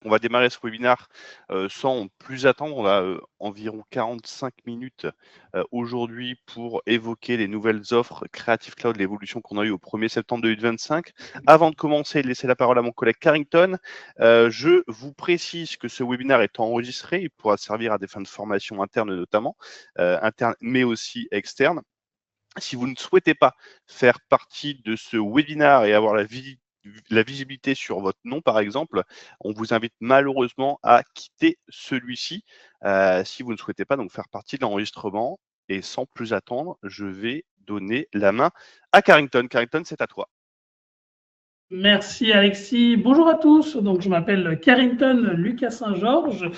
On va démarrer ce webinaire sans plus attendre. On a environ 45 minutes aujourd'hui pour évoquer les nouvelles offres Creative Cloud, l'évolution qu'on a eue au 1er septembre 2025. Avant de commencer et de laisser la parole à mon collègue Carrington, je vous précise que ce webinaire est enregistré. Il pourra servir à des fins de formation interne notamment, interne mais aussi externe. Si vous ne souhaitez pas faire partie de ce webinaire et avoir la visibilité sur votre nom, par exemple, on vous invite malheureusement à quitter celui-ci si vous ne souhaitez pas donc faire partie de l'enregistrement. Et sans plus attendre, je vais donner la main à Carrington. Carrington, c'est à toi. Merci Alexis. Bonjour à tous. Donc je m'appelle Carrington Lucas Saint-Georges.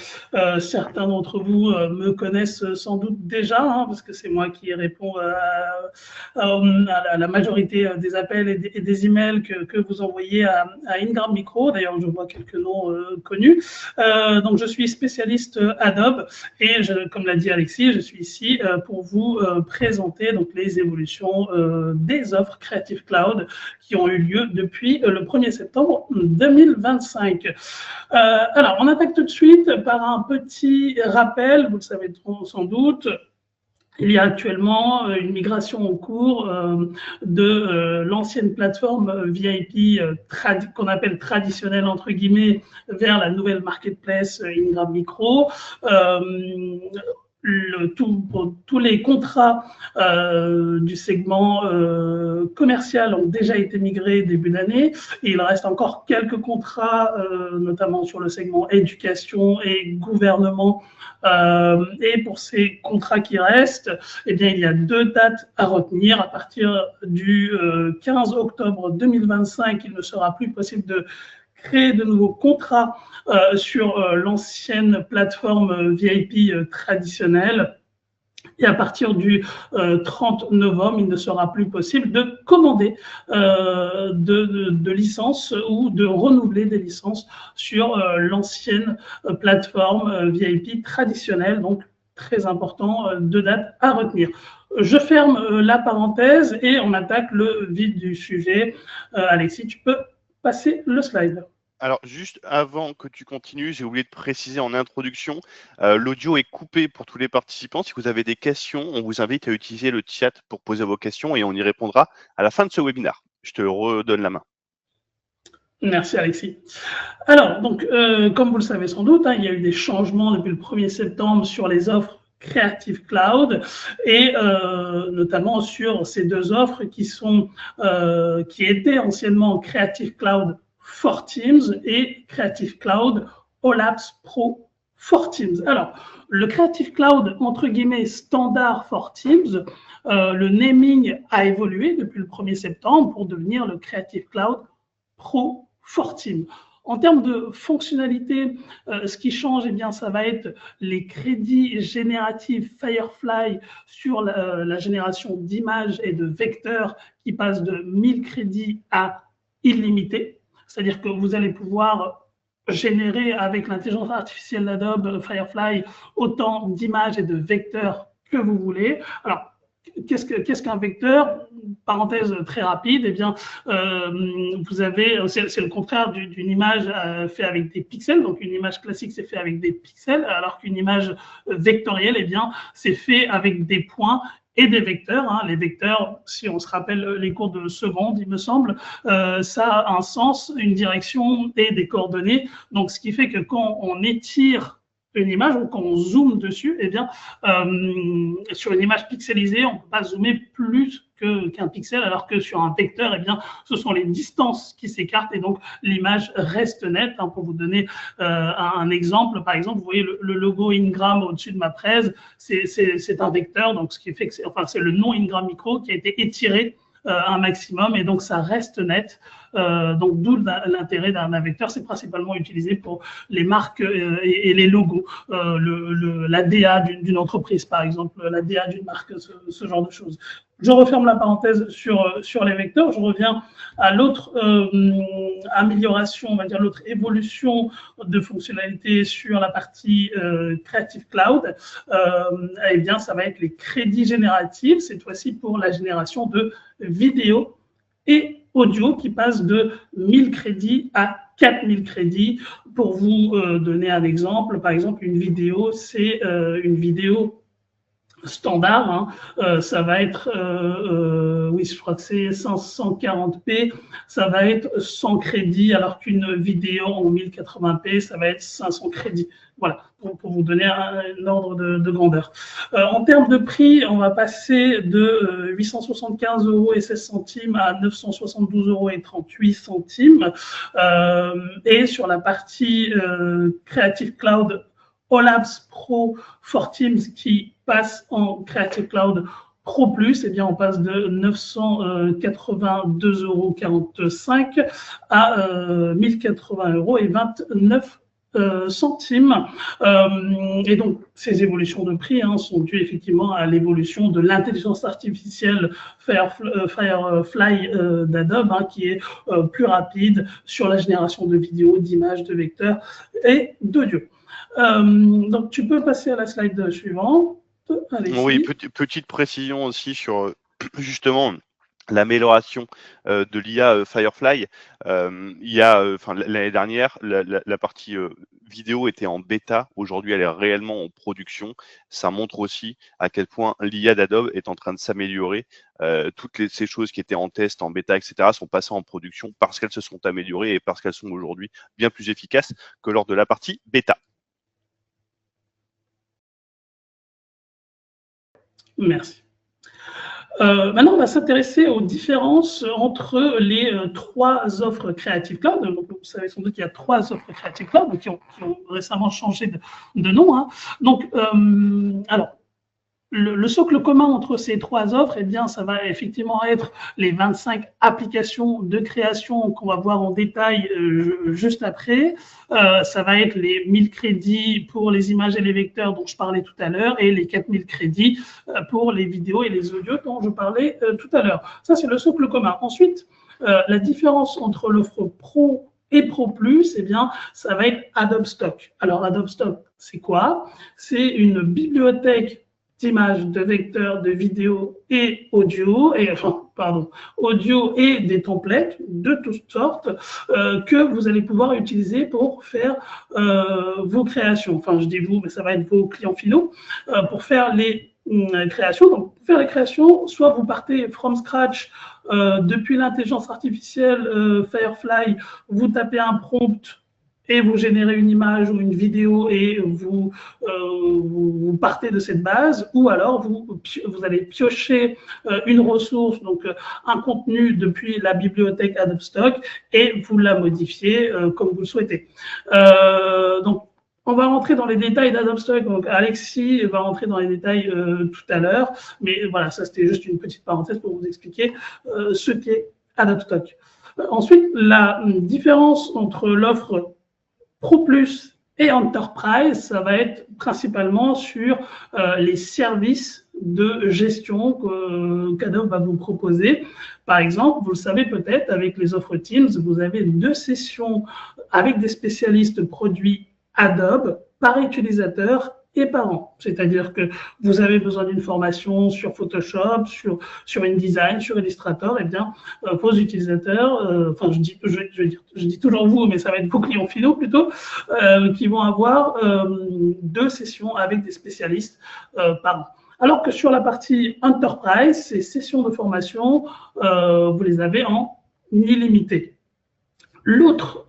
Certains d'entre vous me connaissent sans doute déjà, parce que c'est moi qui réponds à la majorité des appels et des emails que vous envoyez à Ingram Micro. D'ailleurs, je vois quelques noms connus. Donc je suis spécialiste Adobe et comme l'a dit Alexis, je suis ici pour vous présenter donc les évolutions des offres Creative Cloud qui ont eu lieu depuis le 1er septembre 2025. Alors, on attaque tout de suite par un petit rappel, vous le savez sans doute. Il y a actuellement une migration en cours de l'ancienne plateforme VIP qu'on appelle traditionnelle entre guillemets vers la nouvelle marketplace Ingram Micro. Tous les contrats du segment commercial ont déjà été migrés début d'année. Il reste encore quelques contrats, notamment sur le segment éducation et gouvernement. Et pour ces contrats qui restent, eh bien, il y a 2 dates à retenir. À partir du 15 octobre 2025, il ne sera plus possible de créer de nouveaux contrats sur l'ancienne plateforme VIP traditionnelle. Et à partir du 30 novembre, il ne sera plus possible de commander de licences ou de renouveler des licences sur l'ancienne plateforme VIP traditionnelle. Donc, très important, 2 dates à retenir. Je ferme la parenthèse et on attaque le vif du sujet. Alexis, tu peux passer le slide. Alors, juste avant que tu continues, j'ai oublié de préciser en introduction, l'audio est coupé pour tous les participants. Si vous avez des questions, on vous invite à utiliser le chat pour poser vos questions et on y répondra à la fin de ce webinaire. Je te redonne la main. Merci Alexis. Alors, donc, comme vous le savez sans doute, il y a eu des changements depuis le 1er septembre sur les offres Creative Cloud et notamment sur ces 2 offres qui étaient anciennement Creative Cloud for Teams et Creative Cloud All Apps Pro for Teams. Alors, le Creative Cloud, entre guillemets, standard for Teams, le naming a évolué depuis le 1er septembre pour devenir le Creative Cloud Pro for Teams. En termes de fonctionnalité, ce qui change, eh bien, ça va être les crédits génératifs Firefly sur la génération d'images et de vecteurs qui passent de 1000 crédits à illimité. C'est-à-dire que vous allez pouvoir générer avec l'intelligence artificielle d'Adobe Firefly autant d'images et de vecteurs que vous voulez. Alors, qu'est-ce qu'un vecteur? Parenthèse très rapide, eh bien, vous avez, c'est le contraire d'une image faite avec des pixels. Donc, une image classique, c'est fait avec des pixels, alors qu'une image vectorielle, eh bien, c'est fait avec des points et des vecteurs. Les vecteurs, si on se rappelle les cours de seconde, il me semble, ça a un sens, une direction et des coordonnées. Donc, ce qui fait que quand on étire une image ou quand on zoome dessus, eh bien, sur une image pixelisée, on ne peut pas zoomer plus qu'un pixel, alors que sur un vecteur, eh bien, ce sont les distances qui s'écartent et donc l'image reste nette. Pour vous donner un exemple, par exemple, vous voyez le logo Ingram au-dessus de ma presse, c'est un vecteur, donc ce qui fait que c'est le nom Ingram Micro qui a été étiré un maximum et donc ça reste net. Donc d'où l'intérêt d'un vecteur, c'est principalement utilisé pour les marques et les logos, la DA d'une entreprise par exemple, la DA d'une marque, ce genre de choses. Je referme la parenthèse sur les vecteurs, je reviens à l'autre amélioration, on va dire l'autre évolution de fonctionnalité sur la partie Creative Cloud. Eh bien, ça va être les crédits génératifs, cette fois-ci pour la génération de vidéos et audio qui passe de 1000 crédits à 4000 crédits pour vous donner un exemple, par exemple, une vidéo, c'est une vidéo standard, hein, ça va être, oui, je crois que c'est 540p, ça va être 100 crédits, alors qu'une vidéo en 1080p, ça va être 500 crédits. Voilà, pour vous donner un ordre de grandeur. En termes de prix, on va passer de 875 € et 16 centimes à 972 € et 38 centimes. Et sur la partie Creative Cloud OLAPS Pro for Teams qui passe en Creative Cloud Pro Plus, eh bien on passe de 982,45 € à 1080 € et 29 centimes. Et donc, ces évolutions de prix sont dues effectivement à l'évolution de l'intelligence artificielle Firefly d'Adobe, qui est plus rapide sur la génération de vidéos, d'images, de vecteurs et d'audio. Donc, tu peux passer à la slide suivante. Alexis. Oui, petite précision aussi sur justement l'amélioration de l'IA Firefly. L'année dernière, la partie vidéo était en bêta. Aujourd'hui, elle est réellement en production. Ça montre aussi à quel point l'IA d'Adobe est en train de s'améliorer. Toutes ces choses qui étaient en test, en bêta, etc., sont passées en production parce qu'elles se sont améliorées et parce qu'elles sont aujourd'hui bien plus efficaces que lors de la partie bêta. Merci. Maintenant, on va s'intéresser aux différences entre les trois offres Creative Cloud. Donc, vous savez sans doute qu'il y a trois offres Creative Cloud qui ont récemment changé de nom. Donc, alors, le socle commun entre ces trois offres, eh bien, ça va effectivement être les 25 applications de création qu'on va voir en détail juste après. Ça va être les 1000 crédits pour les images et les vecteurs dont je parlais tout à l'heure et les 4000 crédits pour les vidéos et les audios dont je parlais tout à l'heure. Ça, c'est le socle commun. Ensuite, la différence entre l'offre Pro et Pro Plus, eh bien, ça va être Adobe Stock. Alors, Adobe Stock, c'est quoi? C'est une bibliothèque d'images, de vecteurs, de vidéos et audio, audio et des templates de toutes sortes que vous allez pouvoir utiliser pour faire vos créations. Enfin, je dis vous, mais ça va être vos clients finaux pour faire les créations. Donc, pour faire les créations, soit vous partez from scratch depuis l'intelligence artificielle Firefly, vous tapez un prompt et vous générez une image ou une vidéo et vous partez de cette base, ou alors vous allez piocher une ressource, donc un contenu depuis la bibliothèque Adobe Stock et vous la modifiez comme vous le souhaitez. Donc, on va rentrer dans les détails d'Adobe Stock. Donc, Alexis va rentrer dans les détails tout à l'heure, mais voilà, ça c'était juste une petite parenthèse pour vous expliquer ce qu'est Adobe Stock. Ensuite, la différence entre l'offre Pro Plus et Enterprise, ça va être principalement sur les services de gestion qu'Adobe va vous proposer. Par exemple, vous le savez peut-être, avec les offres Teams, vous avez 2 sessions avec des spécialistes produits Adobe par utilisateur et par an. C'est-à-dire que vous avez besoin d'une formation sur Photoshop, sur InDesign, sur Illustrator, et bien vos utilisateurs, enfin je dis toujours vous, mais ça va être vos clients finaux plutôt, qui vont avoir 2 sessions avec des spécialistes par an. Alors que sur la partie Enterprise, ces sessions de formation, vous les avez en illimité. L'autre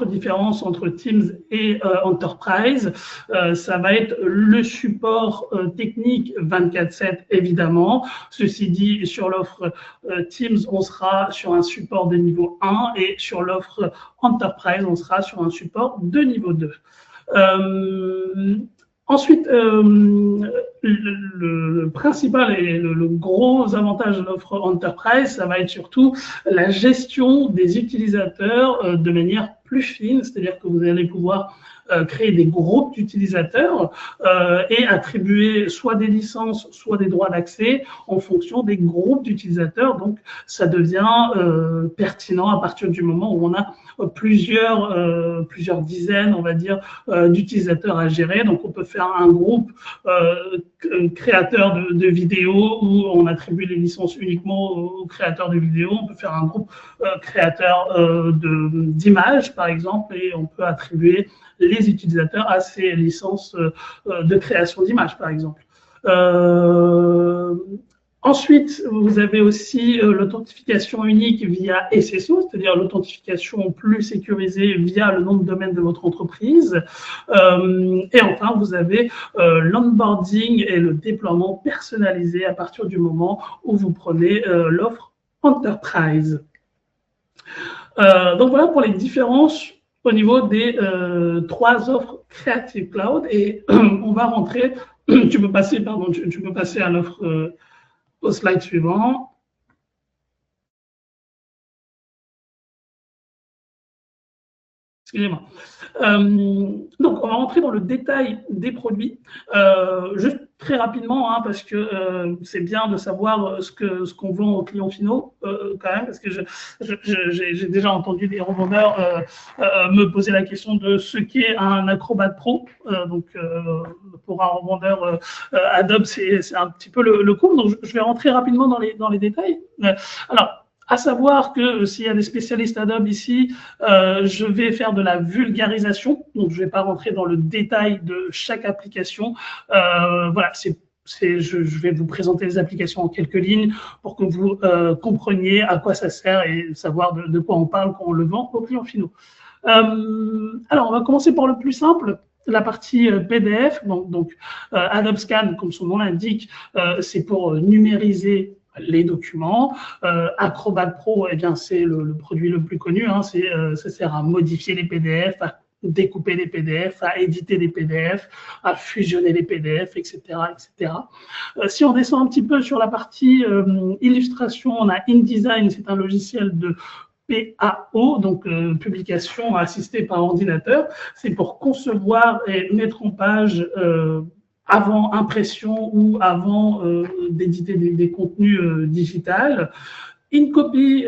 différence entre Teams et Enterprise, ça va être le support technique 24/7 évidemment. Ceci dit, sur l'offre Teams, on sera sur un support de niveau 1 et sur l'offre Enterprise, on sera sur un support de niveau 2. Ensuite, le principal et le gros avantage de l'offre Enterprise, ça va être surtout la gestion des utilisateurs de manière plus fine, c'est-à-dire que vous allez pouvoir créer des groupes d'utilisateurs et attribuer soit des licences, soit des droits d'accès en fonction des groupes d'utilisateurs. Donc, ça devient pertinent à partir du moment où on a plusieurs dizaines, on va dire, d'utilisateurs à gérer. Donc, on peut faire un groupe créateur de vidéos où on attribue les licences uniquement aux créateurs de vidéos. On peut faire un groupe créateur d'images, par exemple, et on peut attribuer les utilisateurs à ces licences de création d'images, par exemple. Ensuite, vous avez aussi l'authentification unique via SSO, c'est-à-dire l'authentification plus sécurisée via le nom de domaine de votre entreprise. Et enfin, vous avez l'onboarding et le déploiement personnalisé à partir du moment où vous prenez l'offre Enterprise. Donc voilà pour les différences au niveau des 3 offres Creative Cloud. Et on va rentrer, tu peux passer à l'offre au slide suivant. Excusez-moi. Donc, on va rentrer dans le détail des produits. Juste très rapidement, hein, parce que c'est bien de savoir ce qu'on vend aux clients finaux, quand même, parce que j'ai déjà entendu des revendeurs me poser la question de ce qu'est un Acrobat Pro. Donc, pour un revendeur Adobe, c'est un petit peu le cours. Donc, je vais rentrer rapidement dans les détails. Alors, à savoir que s'il y a des spécialistes Adobe ici, je vais faire de la vulgarisation. Donc, je ne vais pas rentrer dans le détail de chaque application. Voilà, je vais vous présenter les applications en quelques lignes pour que vous compreniez à quoi ça sert et savoir de quoi on parle quand on le vend aux clients finaux. Alors, on va commencer par le plus simple. La partie PDF, donc Adobe Scan, comme son nom l'indique, c'est pour numériser les documents. Acrobat Pro, eh bien, c'est le produit le plus connu. Hein, ça sert à modifier les PDF, à découper les PDF, à éditer les PDF, à fusionner les PDF, etc., etc. Si on descend un petit peu sur la partie illustration, on a InDesign, c'est un logiciel de PAO, donc publication assistée par ordinateur. C'est pour concevoir et mettre en page avant impression ou avant d'éditer des contenus digitales. InCopy,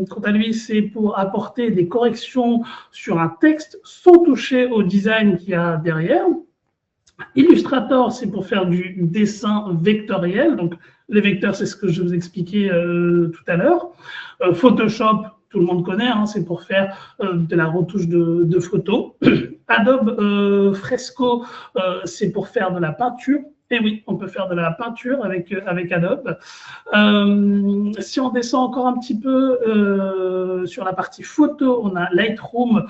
quant à lui, c'est pour apporter des corrections sur un texte sans toucher au design qu'il y a derrière. Illustrator, c'est pour faire du dessin vectoriel. Donc, les vecteurs, c'est ce que je vous expliquais tout à l'heure. Photoshop, tout le monde connaît, hein, c'est pour faire de la retouche de photos. Adobe Fresco, c'est pour faire de la peinture. Et oui, on peut faire de la peinture avec Adobe. Si on descend encore un petit peu sur la partie photo, on a Lightroom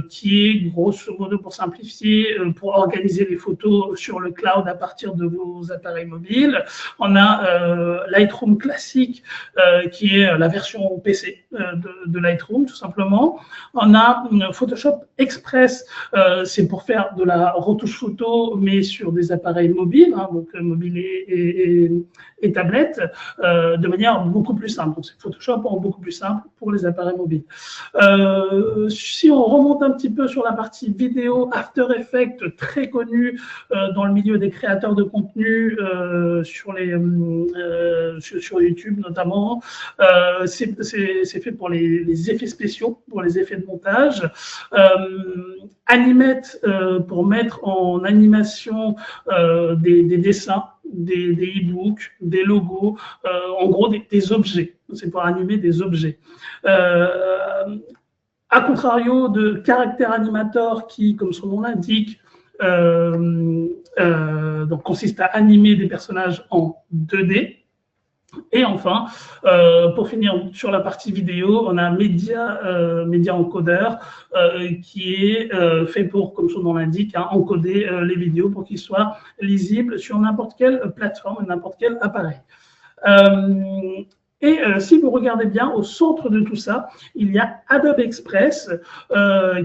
qui est grosso modo, pour simplifier, pour organiser les photos sur le cloud à partir de vos appareils mobiles. On a Lightroom classique qui est la version PC de Lightroom tout simplement. On a Photoshop Express, c'est pour faire de la retouche photo mais sur des appareils mobiles, hein, donc mobile et tablette, de manière beaucoup plus simple. Donc c'est Photoshop en beaucoup plus simple pour les appareils mobiles. Si on remonte un petit peu sur la partie vidéo, After Effects, très connu dans le milieu des créateurs de contenu sur YouTube notamment, c'est fait pour les effets spéciaux, pour les effets de montage. Animate pour mettre en animation des dessins, des e-books, des logos, en gros des objets. C'est pour animer des objets. À contrario de Character Animator qui, comme son nom l'indique, donc consiste à animer des personnages en 2D. Et enfin, pour finir sur la partie vidéo, on a Media Encoder qui est fait pour, comme son nom l'indique, hein, encoder les vidéos pour qu'ils soient lisibles sur n'importe quelle plateforme, n'importe quel appareil. Si vous regardez bien, au centre de tout ça, il y a Adobe Express,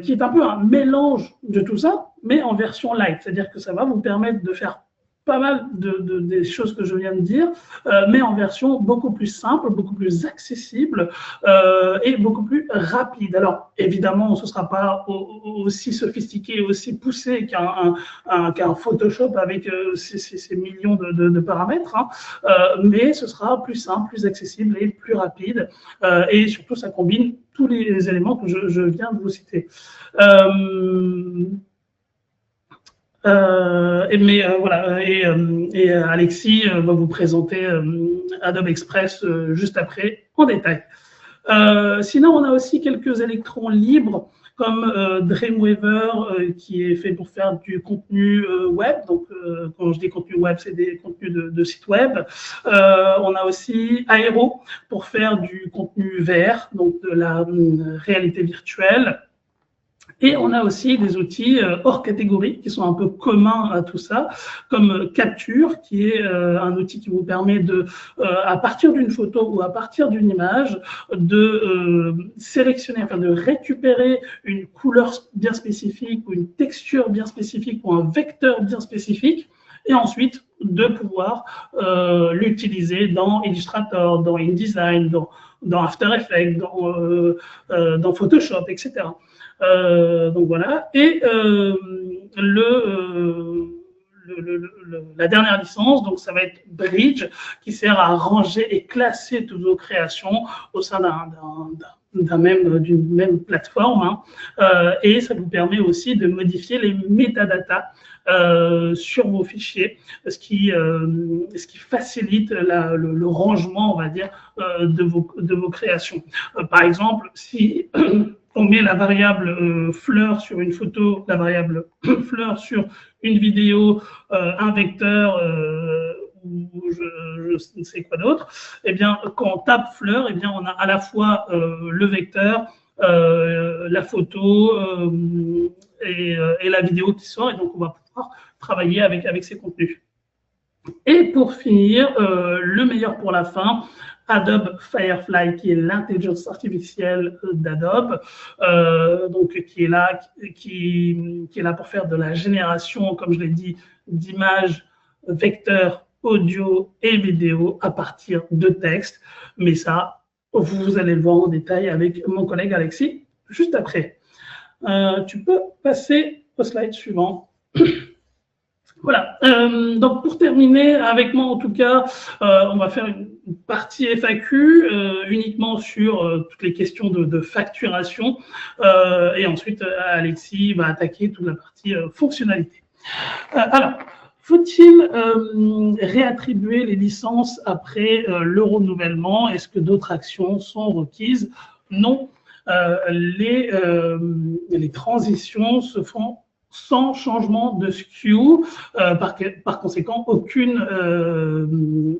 qui est un peu un mélange de tout ça, mais en version light. C'est-à-dire que ça va vous permettre de faire pas mal des choses que je viens de dire, mais en version beaucoup plus simple, beaucoup plus accessible et beaucoup plus rapide. Alors, évidemment, ce ne sera pas aussi sophistiqué, aussi poussé qu'un Photoshop avec ces millions de paramètres, hein, mais ce sera plus simple, plus accessible et plus rapide. Et surtout, ça combine tous les éléments que je viens de vous citer. Voilà, et Alexis va vous présenter Adobe Express juste après en détail. Sinon, on a aussi quelques électrons libres comme Dreamweaver qui est fait pour faire du contenu web. Donc, quand je dis contenu web, c'est des contenus de sites web. On a aussi Aero pour faire du contenu VR, donc de la réalité virtuelle. Et on a aussi des outils hors catégorie qui sont un peu communs à tout ça, comme Capture, qui est un outil qui vous permet de, à partir d'une photo ou à partir d'une image, de sélectionner, enfin de récupérer une couleur bien spécifique ou une texture bien spécifique ou un vecteur bien spécifique, et ensuite de pouvoir l'utiliser dans Illustrator, dans InDesign, dans After Effects, dans Photoshop, etc. Donc voilà. Et la dernière licence, donc ça va être Bridge, qui sert à ranger et classer toutes vos créations au sein d'une même plateforme, et ça vous permet aussi de modifier les métadatas sur vos fichiers, ce qui facilite le rangement, on va dire, de vos créations. Par exemple, si on met la variable fleur sur une photo, la variable fleur sur une vidéo, un vecteur ou je ne sais quoi d'autre, eh bien, quand on tape fleur, eh bien, on a à la fois le vecteur, la photo et la vidéo qui sort, et donc on va pouvoir travailler avec ces contenus. Et pour finir, le meilleur pour la fin, Adobe Firefly, qui est l'intelligence artificielle d'Adobe, donc qui est là pour faire de la génération, comme je l'ai dit, d'images, vecteurs, audio et vidéo à partir de texte. Mais ça, vous allez le voir en détail avec mon collègue Alexis juste après. Tu peux passer au slide suivant. Voilà, donc pour terminer, avec moi en tout cas, on va faire une partie FAQ uniquement sur toutes les questions de facturation, et ensuite Alexis va attaquer toute la partie fonctionnalité. Alors, faut-il réattribuer les licences après le renouvellement? Est-ce que d'autres actions sont requises? Non, les transitions se font sans changement de SKU, par conséquent, aucune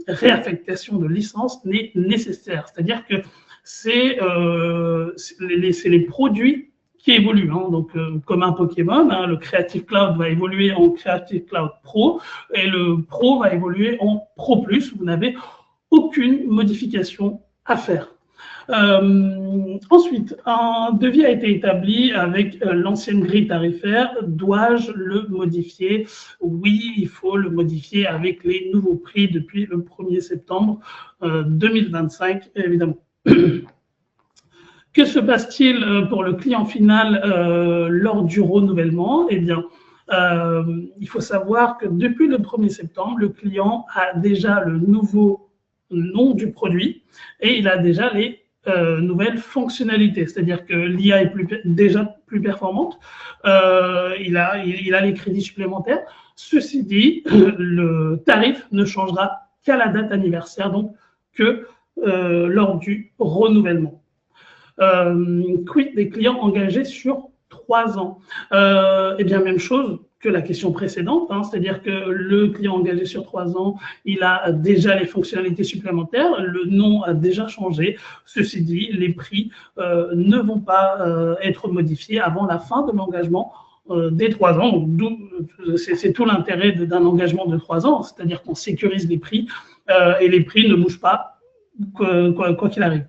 réaffectation de licence n'est nécessaire. C'est-à-dire que c'est les produits qui évoluent. Hein. Donc, comme un Pokémon, hein, le Creative Cloud va évoluer en Creative Cloud Pro et le Pro va évoluer en Pro Plus. Vous n'avez aucune modification à faire. Ensuite, un devis a été établi avec l'ancienne grille tarifaire. Dois-je le modifier? Oui, il faut le modifier avec les nouveaux prix depuis le 1er septembre 2025, évidemment. Que se passe-t-il pour le client final lors du renouvellement? Eh bien, il faut savoir que depuis le 1er septembre, le client a déjà le nouveau nom du produit et il a déjà les nouvelles fonctionnalités, c'est-à-dire que l'IA est déjà plus performante, il a les crédits supplémentaires. Ceci dit, le tarif ne changera qu'à la date anniversaire, donc que lors du renouvellement. Quid des clients engagés sur 3 ans? Eh bien, même chose que la question précédente, hein, c'est-à-dire que le client engagé sur 3 ans, il a déjà les fonctionnalités supplémentaires, le nom a déjà changé. Ceci dit, les prix ne vont pas être modifiés avant la fin de l'engagement des 3 ans. C'est tout l'intérêt d'un engagement de 3 ans, c'est-à-dire qu'on sécurise les prix et les prix ne bougent pas quoi qu'il arrive.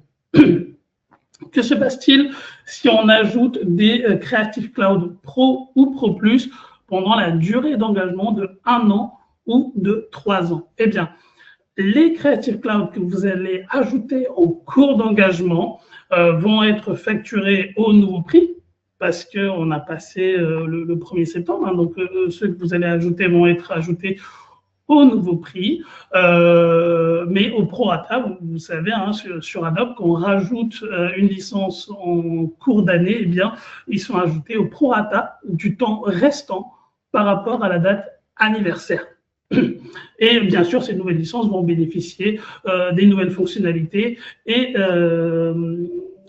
Que se passe-t-il si on ajoute des Creative Cloud Pro ou Pro Plus pendant la durée d'engagement de 1 an ou de 3 ans? Eh bien, les Creative Cloud que vous allez ajouter en cours d'engagement vont être facturés au nouveau prix parce qu'on a passé le 1er septembre. Hein, donc, ceux que vous allez ajouter vont être ajoutés au nouveau prix, mais au prorata, vous savez, hein, sur Adobe, quand on rajoute une licence en cours d'année, eh bien, ils sont ajoutés au prorata du temps restant par rapport à la date anniversaire. Et bien sûr, ces nouvelles licences vont bénéficier des nouvelles fonctionnalités et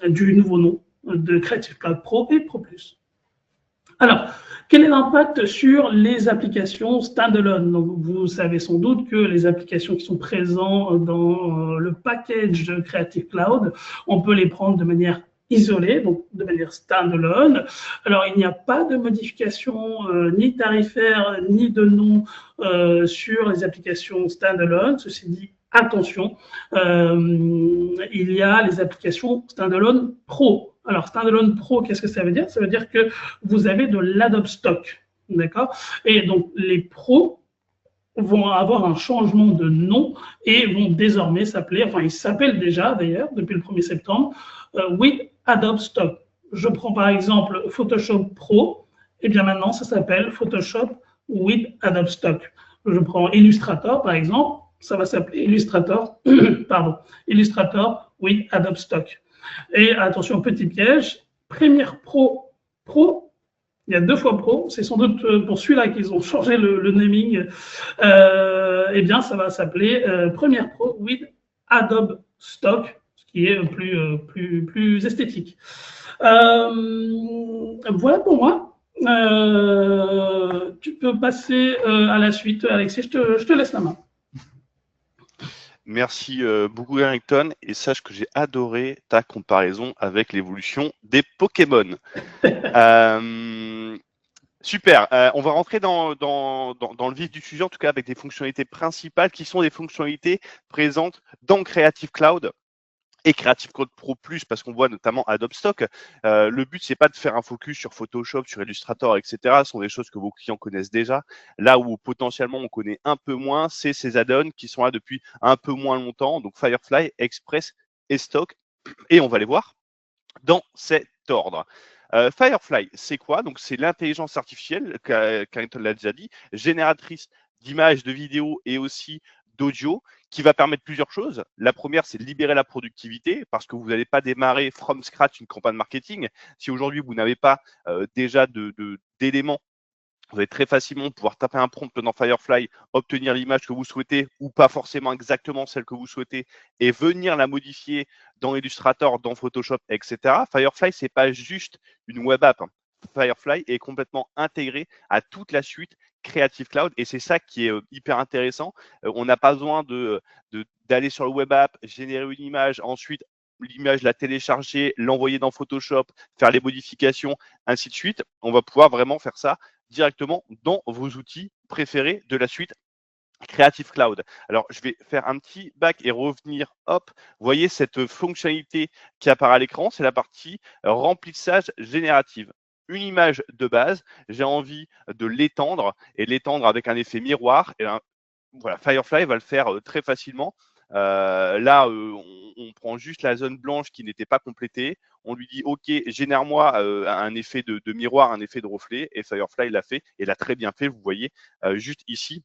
du nouveau nom de Creative Cloud Pro et Pro Plus. Alors, quel est l'impact sur les applications standalone? Donc, vous savez sans doute que les applications qui sont présentes dans le package de Creative Cloud, on peut les prendre de manière isolée, donc de manière standalone. Alors, il n'y a pas de modification ni tarifaire ni de nom sur les applications standalone. Ceci dit, attention, il y a les applications standalone pro. Alors, standalone pro, qu'est-ce que ça veut dire? Ça veut dire que vous avez de l'Adobe Stock, d'accord? Et donc, les pros vont avoir un changement de nom et vont désormais s'appeler, enfin, ils s'appellent déjà d'ailleurs depuis le 1er septembre, with Adobe Stock. Je prends par exemple Photoshop Pro, et bien maintenant, ça s'appelle Photoshop with Adobe Stock. Je prends Illustrator par exemple, ça va s'appeler Illustrator, pardon, Illustrator with Adobe Stock. Et attention, petit piège, Premiere Pro, il y a 2 fois Pro, c'est sans doute pour celui-là qu'ils ont changé le naming, eh bien ça va s'appeler Premiere Pro with Adobe Stock, ce qui est plus esthétique. Voilà pour moi. Tu peux passer à la suite, Alexis, je te laisse la main. Merci beaucoup, Harrington. Et sache que j'ai adoré ta comparaison avec l'évolution des Pokémon. Super. On va rentrer dans le vif du sujet, en tout cas avec des fonctionnalités principales qui sont des fonctionnalités présentes dans Creative Cloud et Creative Cloud Pro Plus, parce qu'on voit notamment Adobe Stock. Le but, c'est pas de faire un focus sur Photoshop, sur Illustrator, etc. Ce sont des choses que vos clients connaissent déjà. Là où potentiellement on connaît un peu moins, c'est ces add-ons qui sont là depuis un peu moins longtemps, donc Firefly, Express et Stock. Et on va les voir dans cet ordre. Firefly, c'est quoi? Donc, c'est l'intelligence artificielle, Carrington l'a déjà dit, génératrice d'images, de vidéos et aussi d'audio, qui va permettre plusieurs choses. La première, c'est de libérer la productivité, parce que vous n'allez pas démarrer from scratch une campagne marketing. Si aujourd'hui, vous n'avez pas déjà d'éléments, vous allez très facilement pouvoir taper un prompt dans Firefly, obtenir l'image que vous souhaitez ou pas forcément exactement celle que vous souhaitez et venir la modifier dans Illustrator, dans Photoshop, etc. Firefly, c'est pas juste une web app. Firefly est complètement intégré à toute la suite Creative Cloud et c'est ça qui est hyper intéressant. On n'a pas besoin d'aller sur le web app, générer une image, ensuite l'image, la télécharger, l'envoyer dans Photoshop, faire les modifications, ainsi de suite. On va pouvoir vraiment faire ça directement dans vos outils préférés de la suite Creative Cloud. Alors, je vais faire un petit back et revenir. Hop, vous voyez cette fonctionnalité qui apparaît à l'écran, c'est la partie remplissage générative. Une image de base, j'ai envie de l'étendre et l'étendre avec un effet miroir. Et voilà, Firefly va le faire très facilement. Là, on prend juste la zone blanche qui n'était pas complétée. On lui dit, OK, génère-moi un effet de miroir, un effet de reflet. Et Firefly l'a fait et l'a très bien fait. Vous voyez juste ici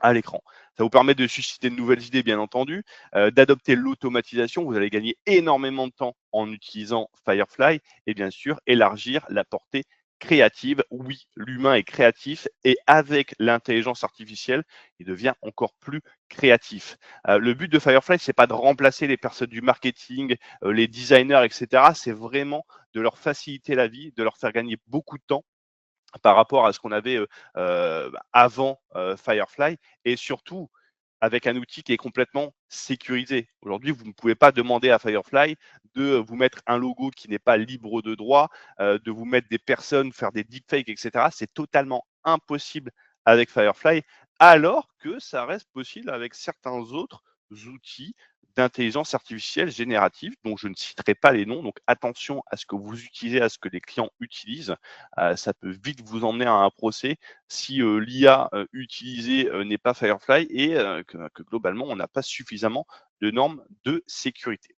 à l'écran. Ça vous permet de susciter de nouvelles idées, bien entendu, d'adopter l'automatisation. Vous allez gagner énormément de temps en utilisant Firefly et bien sûr élargir la portée créative. Oui, l'humain est créatif et avec l'intelligence artificielle, il devient encore plus créatif. Le but de Firefly, c'est pas de remplacer les personnes du marketing, les designers, etc. C'est vraiment de leur faciliter la vie, de leur faire gagner beaucoup de temps par rapport à ce qu'on avait avant Firefly et surtout avec un outil qui est complètement sécurisé. Aujourd'hui, vous ne pouvez pas demander à Firefly de vous mettre un logo qui n'est pas libre de droit, de vous mettre des personnes, faire des deepfakes, etc. C'est totalement impossible avec Firefly, alors que ça reste possible avec certains autres outils d'intelligence artificielle générative dont je ne citerai pas les noms. Donc attention à ce que vous utilisez, à ce que les clients utilisent. Ça peut vite vous emmener à un procès si l'IA utilisée n'est pas Firefly et que globalement, on n'a pas suffisamment de normes de sécurité.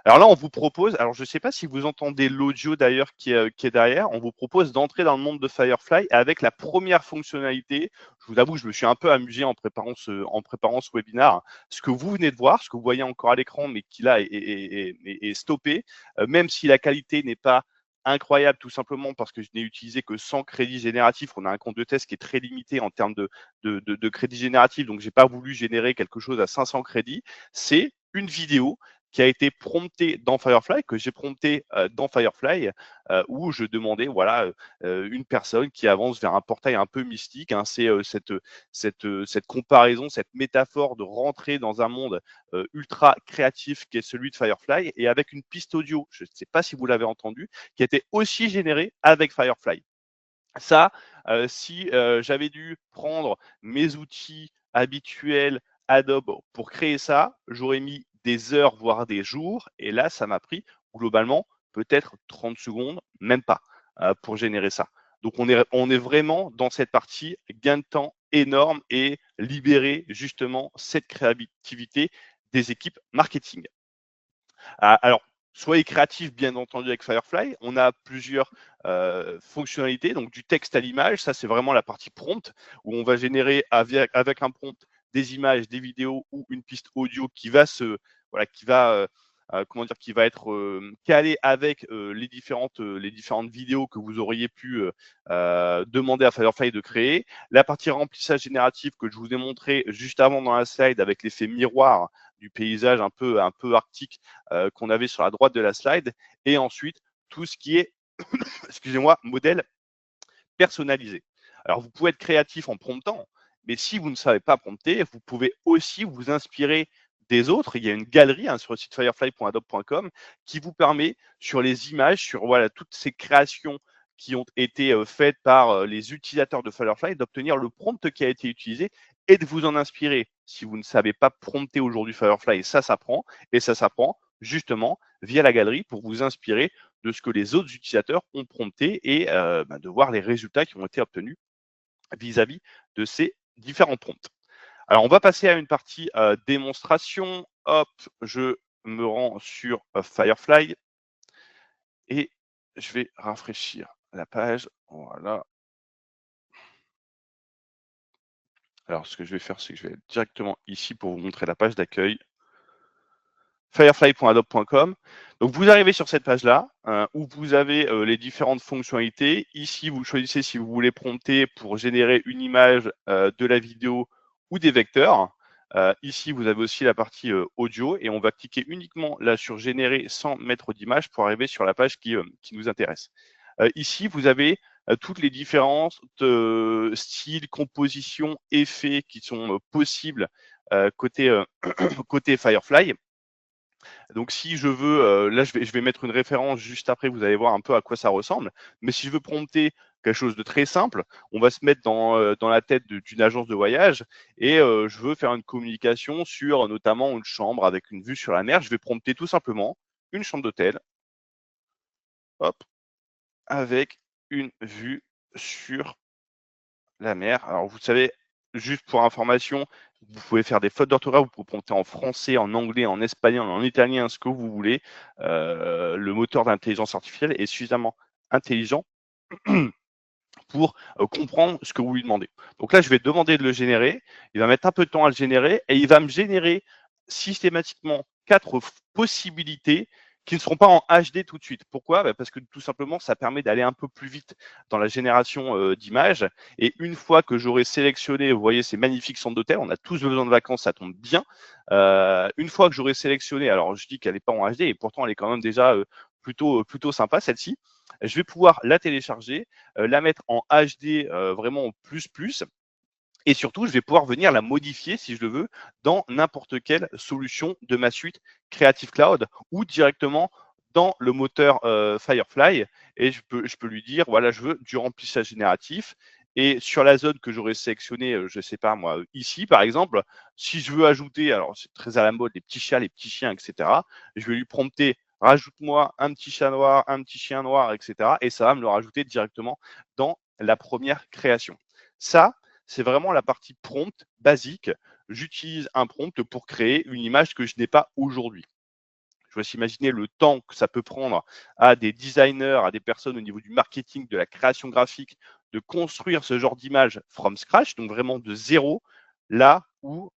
Alors là, on vous propose, alors je ne sais pas si vous entendez l'audio d'ailleurs qui est derrière, on vous propose d'entrer dans le monde de Firefly avec la première fonctionnalité. Je vous avoue, je me suis un peu amusé en préparant ce webinaire. Ce que vous venez de voir, ce que vous voyez encore à l'écran, mais qui là est stoppé, même si la qualité n'est pas incroyable tout simplement parce que je n'ai utilisé que 100 crédits génératifs. On a un compte de test qui est très limité en termes de crédits génératifs, donc j'ai pas voulu générer quelque chose à 500 crédits. C'est une vidéo qui a été prompté dans Firefly, que j'ai prompté dans Firefly, où je demandais voilà une personne qui avance vers un portail un peu mystique. Hein, c'est cette comparaison, cette métaphore de rentrer dans un monde ultra créatif qui est celui de Firefly, et avec une piste audio, je ne sais pas si vous l'avez entendu, qui a été aussi générée avec Firefly. Ça, si j'avais dû prendre mes outils habituels Adobe pour créer ça, j'aurais mis des heures, voire des jours. Et là, ça m'a pris globalement peut-être 30 secondes, même pas, pour générer ça. Donc on est vraiment dans cette partie gain de temps énorme et libérer justement cette créativité des équipes marketing. Alors, soyez créatifs, bien entendu, avec Firefly. On a plusieurs fonctionnalités, donc du texte à l'image. Ça, c'est vraiment la partie prompt, où on va générer avec un prompt des images, des vidéos ou une piste audio qui va voilà, qui va être calée avec les différentes vidéos que vous auriez pu demander à Firefly de créer. La partie remplissage génératif que je vous ai montré juste avant dans la slide avec l'effet miroir du paysage un peu arctique qu'on avait sur la droite de la slide, et ensuite tout ce qui est excusez-moi, modèle personnalisé. Alors vous pouvez être créatif en promptant, mais si vous ne savez pas prompter, vous pouvez aussi vous inspirer des autres. Il y a une galerie sur le site firefly.adobe.com qui vous permet, sur les images, sur voilà toutes ces créations qui ont été faites par les utilisateurs de Firefly, d'obtenir le prompt qui a été utilisé et de vous en inspirer. Si vous ne savez pas prompter aujourd'hui Firefly, ça s'apprend, et ça s'apprend justement via la galerie pour vous inspirer de ce que les autres utilisateurs ont prompté et de voir les résultats qui ont été obtenus vis-à-vis de ces différents prompts. Alors, on va passer à une partie démonstration. Hop, je me rends sur Firefly et je vais rafraîchir la page. Voilà. Alors, ce que je vais faire, c'est que je vais être directement ici pour vous montrer la page d'accueil. Firefly.adobe.com. Donc vous arrivez sur cette page-là où vous avez les différentes fonctionnalités. Ici, vous choisissez si vous voulez prompter pour générer une image, de la vidéo ou des vecteurs. Ici, vous avez aussi la partie audio, et on va cliquer uniquement là sur générer sans mettre d'image pour arriver sur la page qui nous intéresse. Ici, vous avez toutes les différentes styles, compositions, effets qui sont possibles côté côté Firefly. Donc si je veux, là je vais mettre une référence juste après, vous allez voir un peu à quoi ça ressemble. Mais si je veux prompter quelque chose de très simple, on va se mettre dans la tête d'une agence de voyage, et je veux faire une communication sur notamment une chambre avec une vue sur la mer. Je vais prompter tout simplement une chambre d'hôtel, hop, avec une vue sur la mer. Alors vous savez, juste pour information, vous pouvez faire des fautes d'orthographe, vous pouvez prompter en français, en anglais, en espagnol, en italien, ce que vous voulez. Le moteur d'intelligence artificielle est suffisamment intelligent pour comprendre ce que vous lui demandez. Donc là, je vais demander de le générer. Il va mettre un peu de temps à le générer, et il va me générer systématiquement 4 possibilités qui ne seront pas en HD tout de suite. Pourquoi? Parce que tout simplement, ça permet d'aller un peu plus vite dans la génération d'images. Et une fois que j'aurai sélectionné, vous voyez ces magnifiques centres d'hôtel, on a tous besoin de vacances, ça tombe bien. Une fois que j'aurai sélectionné, alors je dis qu'elle n'est pas en HD, et pourtant elle est quand même déjà plutôt sympa celle-ci. Je vais pouvoir la télécharger, la mettre en HD vraiment en plus, et surtout, je vais pouvoir venir la modifier si je le veux dans n'importe quelle solution de ma suite Creative Cloud, ou directement dans le moteur Firefly, et je peux lui dire voilà, je veux du remplissage génératif. Et sur la zone que j'aurais sélectionnée, je ne sais pas moi, ici par exemple, si je veux ajouter, alors c'est très à la mode, les petits chats, les petits chiens, etc., je vais lui prompter rajoute-moi un petit chat noir, un petit chien noir, etc., et ça va me le rajouter directement dans la première création. Ça, c'est vraiment la partie prompt basique. J'utilise un prompt pour créer une image que je n'ai pas aujourd'hui. Je vous laisse imaginer le temps que ça peut prendre à des designers, à des personnes au niveau du marketing, de la création graphique, de construire ce genre d'image from scratch, donc vraiment de zéro, là où,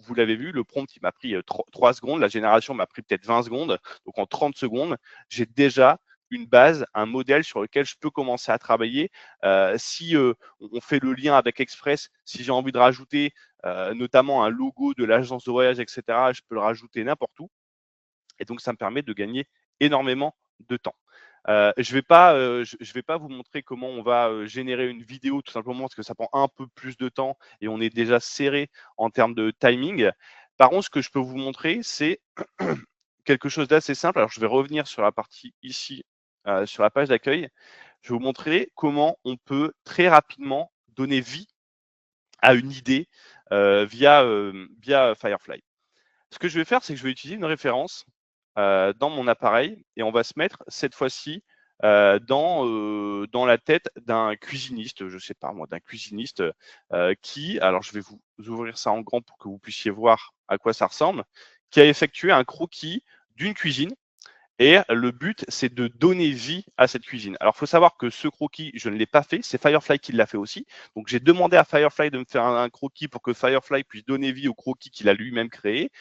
vous l'avez vu, le prompt, il m'a pris 3 secondes, la génération m'a pris peut-être 20 secondes, donc en 30 secondes, j'ai déjà une base, un modèle sur lequel je peux commencer à travailler. Si on fait le lien avec Express, si j'ai envie de rajouter notamment un logo de l'agence de voyage, etc., je peux le rajouter n'importe où. Et donc, ça me permet de gagner énormément de temps. Je vais pas vous montrer comment on va générer une vidéo, tout simplement parce que ça prend un peu plus de temps et on est déjà serré en termes de timing. Par contre, ce que je peux vous montrer, c'est quelque chose d'assez simple. Alors, je vais revenir sur la partie ici, sur la page d'accueil. Je vais vous montrer comment on peut très rapidement donner vie à une idée via Firefly. Ce que je vais faire, c'est que je vais utiliser une référence dans mon appareil et on va se mettre cette fois-ci dans la tête d'un cuisiniste, je sais pas moi, d'un cuisiniste qui, alors je vais vous ouvrir ça en grand pour que vous puissiez voir à quoi ça ressemble, qui a effectué un croquis d'une cuisine. Et le but, c'est de donner vie à cette cuisine. Alors, il faut savoir que ce croquis, je ne l'ai pas fait. C'est Firefly qui l'a fait aussi. Donc, j'ai demandé à Firefly de me faire un croquis pour que Firefly puisse donner vie au croquis qu'il a lui-même créé.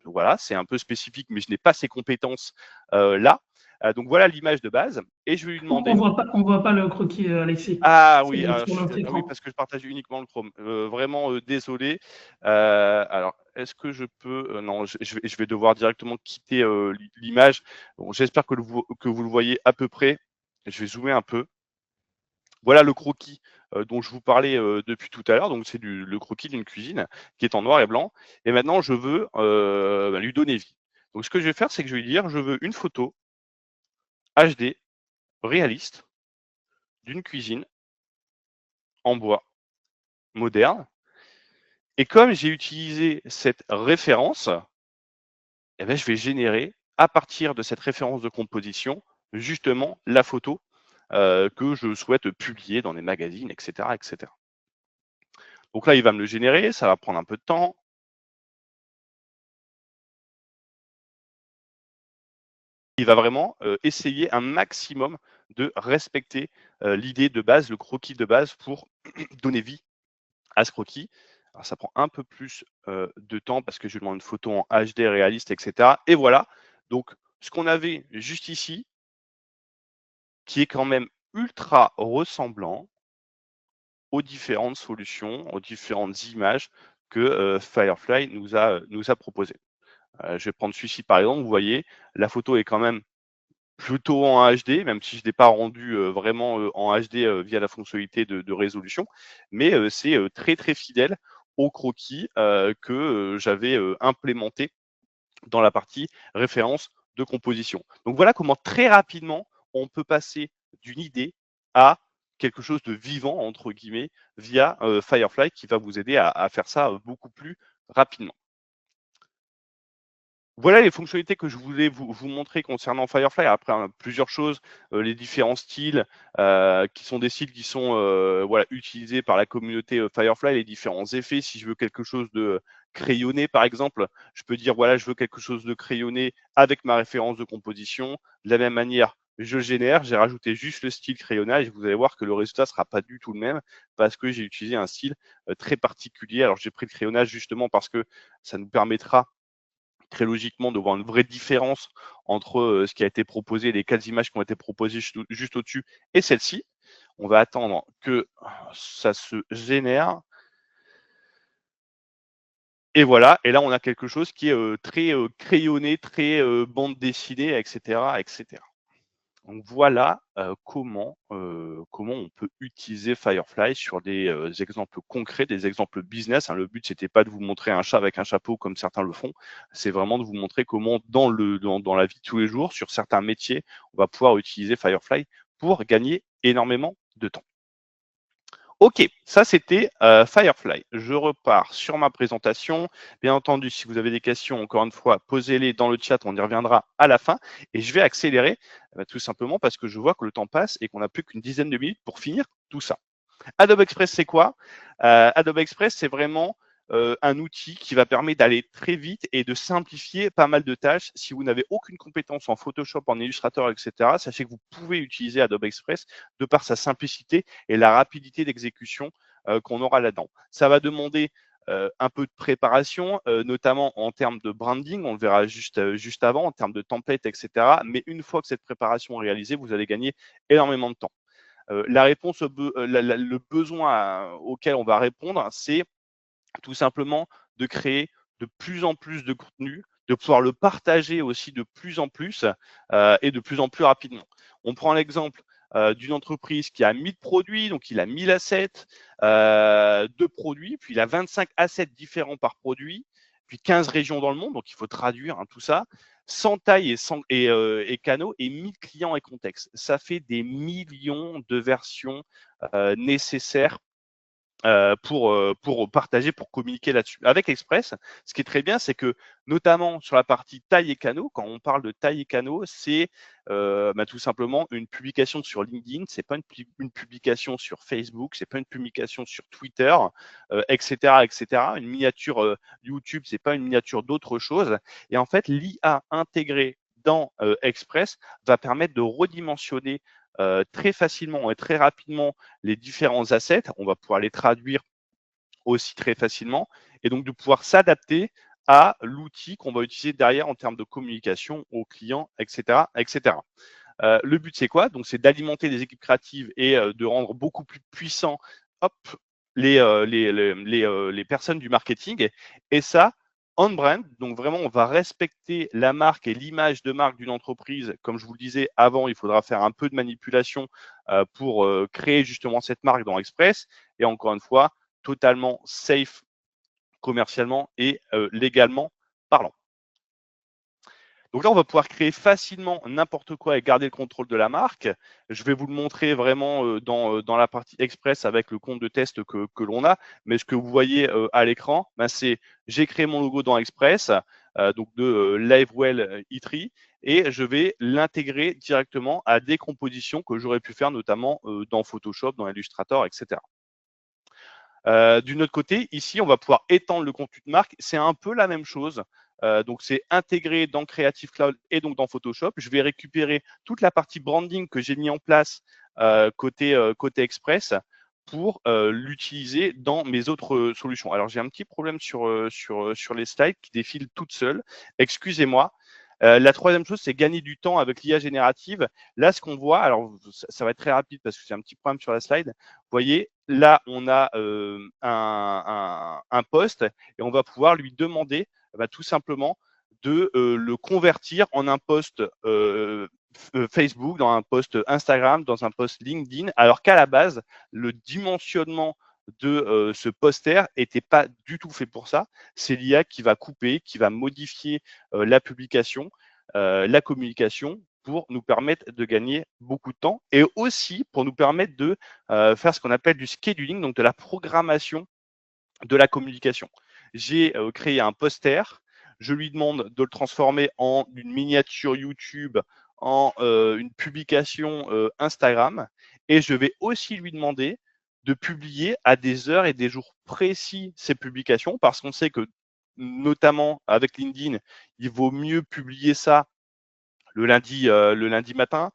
Donc, voilà, c'est un peu spécifique, mais je n'ai pas ces compétences là. Donc, voilà l'image de base. Et je vais lui demander. On voit pas le croquis, Alexis. Ah C'est oui, sur notre oui, écran. parce que je partage uniquement le Chrome. Vraiment désolé. Alors, est-ce que je peux non, je vais devoir directement quitter l'image. Bon, j'espère que vous le voyez à peu près. Je vais zoomer un peu. Voilà le croquis dont je vous parlais depuis tout à l'heure. Donc, c'est le croquis d'une cuisine qui est en noir et blanc. Et maintenant, je veux lui donner vie. Donc, ce que je vais faire, c'est que je vais lui dire, je veux une photo HD réaliste d'une cuisine en bois moderne. Et comme j'ai utilisé cette référence, eh ben, je vais générer à partir de cette référence de composition justement la photo que je souhaite publier dans des magazines, etc., etc. Donc là, il va me le générer, ça va prendre un peu de temps. Il va vraiment essayer un maximum de respecter l'idée de base, le croquis de base pour donner vie à ce croquis. Alors, ça prend un peu plus de temps parce que je lui demande une photo en HD réaliste, etc. Et voilà. Donc, ce qu'on avait juste ici, qui est quand même ultra ressemblant aux différentes solutions, aux différentes images que Firefly nous a proposées. Je vais prendre celui-ci par exemple. Vous voyez, la photo est quand même plutôt en HD, même si je ne l'ai pas rendu vraiment en HD via la fonctionnalité de résolution, mais c'est très très fidèle au croquis que j'avais implémenté dans la partie référence de composition. Donc voilà comment très rapidement on peut passer d'une idée à quelque chose de vivant entre guillemets via Firefly qui va vous aider à faire ça beaucoup plus rapidement. Voilà les fonctionnalités que je voulais vous montrer concernant Firefly. Après, plusieurs choses, les différents styles, qui sont des styles qui sont voilà, utilisés par la communauté Firefly, les différents effets. Si je veux quelque chose de crayonné, par exemple, je peux dire voilà, je veux quelque chose de crayonné avec ma référence de composition. De la même manière, je génère, j'ai rajouté juste le style crayonnage. Vous allez voir que le résultat ne sera pas du tout le même parce que j'ai utilisé un style très particulier. Alors, j'ai pris le crayonnage justement parce que ça nous permettra très logiquement de voir une vraie différence entre ce qui a été proposé, les 4 images qui ont été proposées juste au-dessus et celle-ci. On va attendre que ça se génère. Et voilà, et là on a quelque chose qui est très crayonné, très bande dessinée, etc., etc. Donc voilà comment on peut utiliser Firefly sur des exemples concrets, des exemples business. Hein. Le but, c'était pas de vous montrer un chat avec un chapeau comme certains le font. C'est vraiment de vous montrer comment dans la vie de tous les jours, sur certains métiers, on va pouvoir utiliser Firefly pour gagner énormément de temps. Ok, ça c'était Firefly. Je repars sur ma présentation. Bien entendu, si vous avez des questions, encore une fois, posez-les dans le chat, on y reviendra à la fin. Et je vais accélérer tout simplement parce que je vois que le temps passe et qu'on n'a plus qu'une dizaine de minutes pour finir tout ça. Adobe Express, c'est quoi? Adobe Express, c'est vraiment un outil qui va permettre d'aller très vite et de simplifier pas mal de tâches. Si vous n'avez aucune compétence en Photoshop, en Illustrator, etc., sachez que vous pouvez utiliser Adobe Express de par sa simplicité et la rapidité d'exécution qu'on aura là-dedans. Ça va demander un peu de préparation, notamment en termes de branding, on le verra juste avant, en termes de template, etc. Mais une fois que cette préparation est réalisée, vous allez gagner énormément de temps. La réponse, le besoin auquel on va répondre, c'est tout simplement de créer de plus en plus de contenu, de pouvoir le partager aussi de plus en plus et de plus en plus rapidement. On prend l'exemple d'une entreprise qui a 1000 produits, donc il a 1000 assets de produits, puis il a 25 assets différents par produit, puis 15 régions dans le monde, donc il faut traduire tout ça, 100 tailles et canaux et 1000 clients et contextes. Ça fait des millions de versions nécessaires pour partager, pour communiquer là-dessus. Avec Express, ce qui est très bien, c'est que notamment sur la partie taille et canaux, quand on parle de taille et canaux, c'est tout simplement une publication sur LinkedIn, c'est pas une publication sur Facebook, c'est pas une publication sur Twitter, etc., etc. Une miniature YouTube, c'est pas une miniature d'autre chose. Et en fait, l'IA intégrée dans Express va permettre de redimensionner très facilement et très rapidement les différents assets. On va pouvoir les traduire aussi très facilement et donc de pouvoir s'adapter à l'outil qu'on va utiliser derrière en termes de communication aux clients, etc., etc. Le but, c'est quoi? Donc, c'est d'alimenter les équipes créatives et de rendre beaucoup plus puissants les personnes du marketing. Et ça, on-brand, donc vraiment, on va respecter la marque et l'image de marque d'une entreprise. Comme je vous le disais avant, il faudra faire un peu de manipulation pour créer justement cette marque dans Express. Et encore une fois, totalement safe commercialement et légalement parlant. Donc là, on va pouvoir créer facilement n'importe quoi et garder le contrôle de la marque. Je vais vous le montrer vraiment dans la partie Express avec le compte de test que l'on a. Mais ce que vous voyez à l'écran, c'est j'ai créé mon logo dans Express, donc de Livewell Eatery, et je vais l'intégrer directement à des compositions que j'aurais pu faire notamment dans Photoshop, dans Illustrator, etc. D'une autre côté, ici, on va pouvoir étendre le contenu de marque. C'est un peu la même chose. Donc, c'est intégré dans Creative Cloud et donc dans Photoshop. Je vais récupérer toute la partie branding que j'ai mis en place côté Express pour l'utiliser dans mes autres solutions. Alors, j'ai un petit problème sur les slides qui défilent toutes seules. Excusez-moi. La troisième chose, c'est gagner du temps avec l'IA générative. Là, ce qu'on voit, alors ça va être très rapide parce que j'ai un petit problème sur la slide. Vous voyez, là, on a un post et on va pouvoir lui demander tout simplement de le convertir en un post Facebook, dans un post Instagram, dans un post LinkedIn, alors qu'à la base, le dimensionnement de ce poster n'était pas du tout fait pour ça. C'est l'IA qui va couper, qui va modifier la publication, la communication pour nous permettre de gagner beaucoup de temps et aussi pour nous permettre de faire ce qu'on appelle du scheduling, donc de la programmation de la communication. J'ai créé un poster, je lui demande de le transformer en une miniature YouTube, en une publication Instagram, et je vais aussi lui demander de publier à des heures et des jours précis ces publications, parce qu'on sait que notamment avec LinkedIn, il vaut mieux publier ça le lundi matin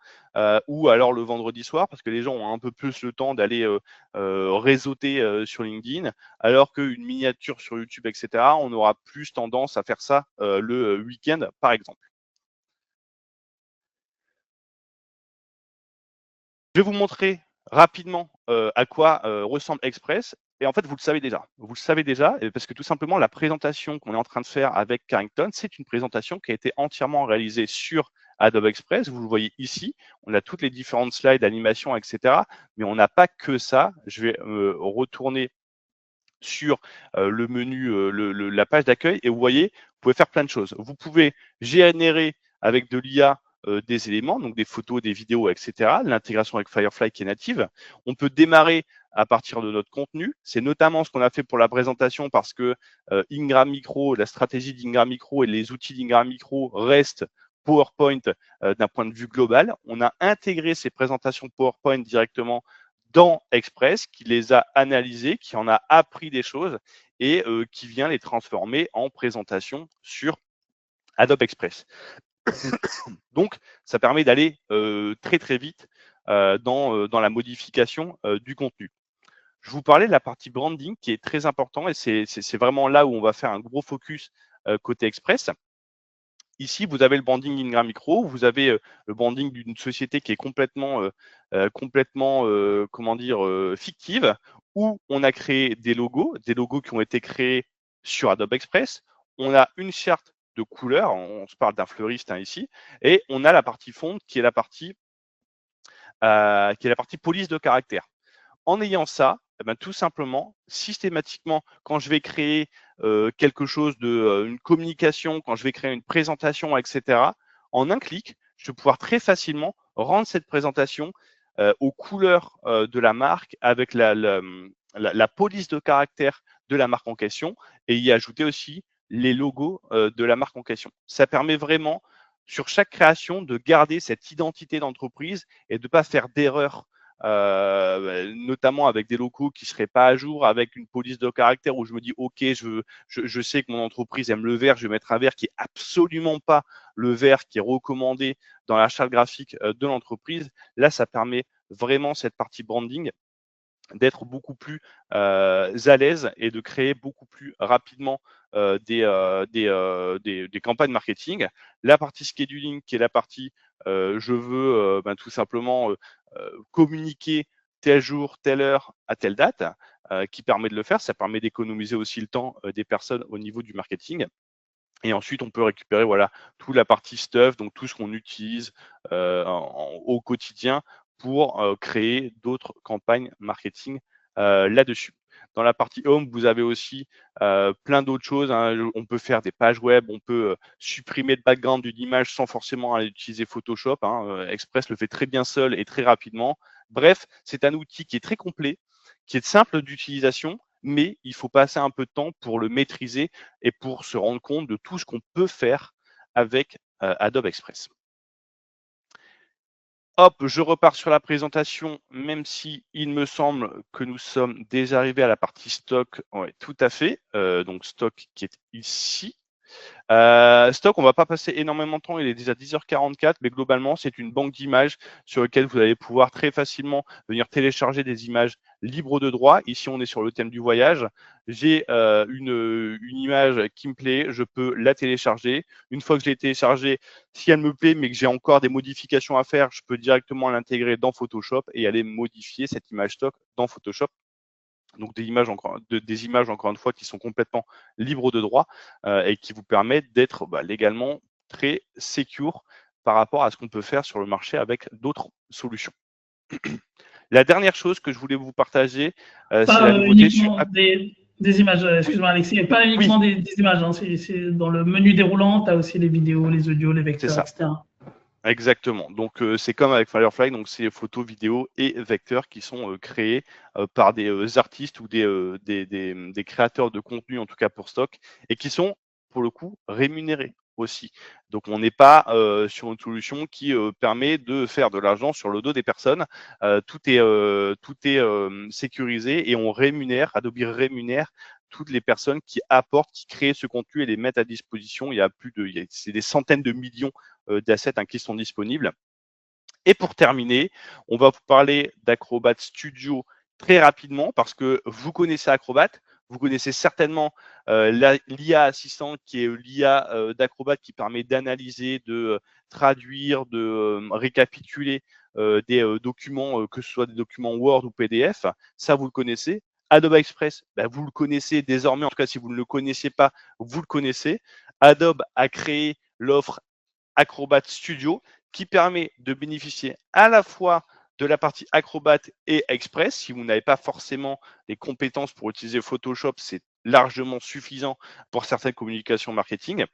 ou alors le vendredi soir, parce que les gens ont un peu plus le temps d'aller réseauter sur LinkedIn, alors qu'une miniature sur YouTube, etc., on aura plus tendance à faire ça le week-end, par exemple. Je vais vous montrer rapidement à quoi ressemble Express. Et en fait, vous le savez déjà. Vous le savez déjà, parce que tout simplement, la présentation qu'on est en train de faire avec Carrington, c'est une présentation qui a été entièrement réalisée sur Adobe Express. Vous le voyez ici. On a toutes les différentes slides, animations, etc. Mais on n'a pas que ça. Je vais retourner sur le menu, la page d'accueil, et vous voyez, vous pouvez faire plein de choses. Vous pouvez générer avec de l'IA des éléments, donc des photos, des vidéos, etc. L'intégration avec Firefly qui est native. On peut démarrer à partir de notre contenu. C'est notamment ce qu'on a fait pour la présentation parce que Ingram Micro, la stratégie d'Ingram Micro et les outils d'Ingram Micro restent PowerPoint d'un point de vue global. On a intégré ces présentations PowerPoint directement dans Express, qui les a analysées, qui en a appris des choses et qui vient les transformer en présentation sur Adobe Express. Donc, ça permet d'aller très très vite dans la modification du contenu. Je vous parlais de la partie branding qui est très important et c'est vraiment là où on va faire un gros focus côté Express. Ici, vous avez le branding Ingram Micro, vous avez le branding d'une société qui est complètement fictive, où on a créé des logos qui ont été créés sur Adobe Express. On a une charte de couleurs. On se parle d'un fleuriste ici. Et on a la partie fond qui est la partie police de caractère. En ayant ça, eh ben, tout simplement, systématiquement, quand je vais créer quelque chose une communication, quand je vais créer une présentation, etc., en un clic, je vais pouvoir très facilement rendre cette présentation aux couleurs de la marque avec la police de caractère de la marque en question et y ajouter aussi les logos de la marque en question. Ça permet vraiment, sur chaque création, de garder cette identité d'entreprise et de ne pas faire d'erreurs notamment avec des locaux qui seraient pas à jour, avec une police de caractère où je me dis ok, je sais que mon entreprise aime le vert, je vais mettre un vert qui est absolument pas le vert qui est recommandé dans la charte graphique de l'entreprise. Là, ça permet vraiment cette partie branding d'être beaucoup plus à l'aise et de créer beaucoup plus rapidement des campagnes marketing. La partie scheduling, qui est la partie je veux tout simplement communiquer tel jour, telle heure, à telle date, qui permet de le faire. Ça permet d'économiser aussi le temps des personnes au niveau du marketing. Et ensuite, on peut récupérer voilà toute la partie stuff, donc tout ce qu'on utilise au quotidien pour créer d'autres campagnes marketing là-dessus. Dans la partie home, vous avez aussi plein d'autres choses. Hein. On peut faire des pages web, on peut supprimer le background d'une image sans forcément aller utiliser Photoshop. Hein. Express le fait très bien seul et très rapidement. Bref, c'est un outil qui est très complet, qui est simple d'utilisation, mais il faut passer un peu de temps pour le maîtriser et pour se rendre compte de tout ce qu'on peut faire avec Adobe Express. Hop, je repars sur la présentation, même si il me semble que nous sommes déjà arrivés à la partie stock. Oui, tout à fait. Donc stock qui est ici. Stock, on va pas passer énormément de temps, il est déjà 10h44, mais globalement, c'est une banque d'images sur laquelle vous allez pouvoir très facilement venir télécharger des images libres de droit. Ici, on est sur le thème du voyage. J'ai une image qui me plaît, je peux la télécharger. Une fois que je l'ai téléchargée, si elle me plaît, mais que j'ai encore des modifications à faire, je peux directement l'intégrer dans Photoshop et aller modifier cette image stock dans Photoshop. Donc des images encore une fois qui sont complètement libres de droit et qui vous permettent d'être légalement très secure par rapport à ce qu'on peut faire sur le marché avec d'autres solutions. La dernière chose que je voulais vous partager, c'est la nouveauté sur des images, excuse-moi Alexis, pas uniquement des images, hein, c'est dans le menu déroulant, tu as aussi les vidéos, les audios, les vecteurs, etc. Exactement. Donc, c'est comme avec Firefly, donc c'est photos, vidéos et vecteurs qui sont créés par des artistes ou des créateurs de contenu, en tout cas pour stock, et qui sont, pour le coup, rémunérés aussi. Donc, on n'est pas sur une solution qui permet de faire de l'argent sur le dos des personnes. Tout est sécurisé et on rémunère, Adobe rémunère toutes les personnes qui apportent, qui créent ce contenu et les mettent à disposition. C'est des centaines de millions d'assets qui sont disponibles. Et pour terminer, on va vous parler d'Acrobat Studio très rapidement parce que vous connaissez Acrobat, vous connaissez certainement l'IA assistant qui est l'IA d'Acrobat qui permet d'analyser, de traduire, de récapituler des documents, que ce soit des documents Word ou PDF. Ça, vous le connaissez. Adobe Express, vous le connaissez désormais. En tout cas, si vous ne le connaissiez pas, vous le connaissez. Adobe a créé l'offre Acrobat Studio qui permet de bénéficier à la fois de la partie Acrobat et Express. Si vous n'avez pas forcément les compétences pour utiliser Photoshop, c'est largement suffisant pour certaines communications marketing.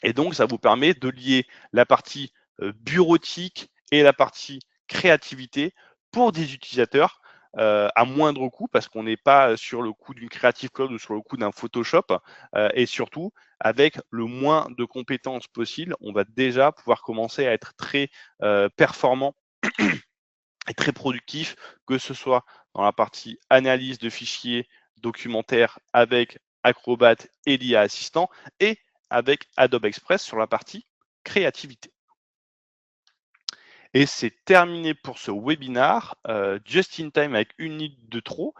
Et donc, ça vous permet de lier la partie bureautique et la partie créativité pour des utilisateurs à moindre coût parce qu'on n'est pas sur le coût d'une Creative Cloud ou sur le coût d'un Photoshop et surtout avec le moins de compétences possible, on va déjà pouvoir commencer à être très performant et très productif, que ce soit dans la partie analyse de fichiers documentaires avec Acrobat et l'IA Assistant et avec Adobe Express sur la partie créativité. Et c'est terminé pour ce webinar, just in time avec une minute de trop.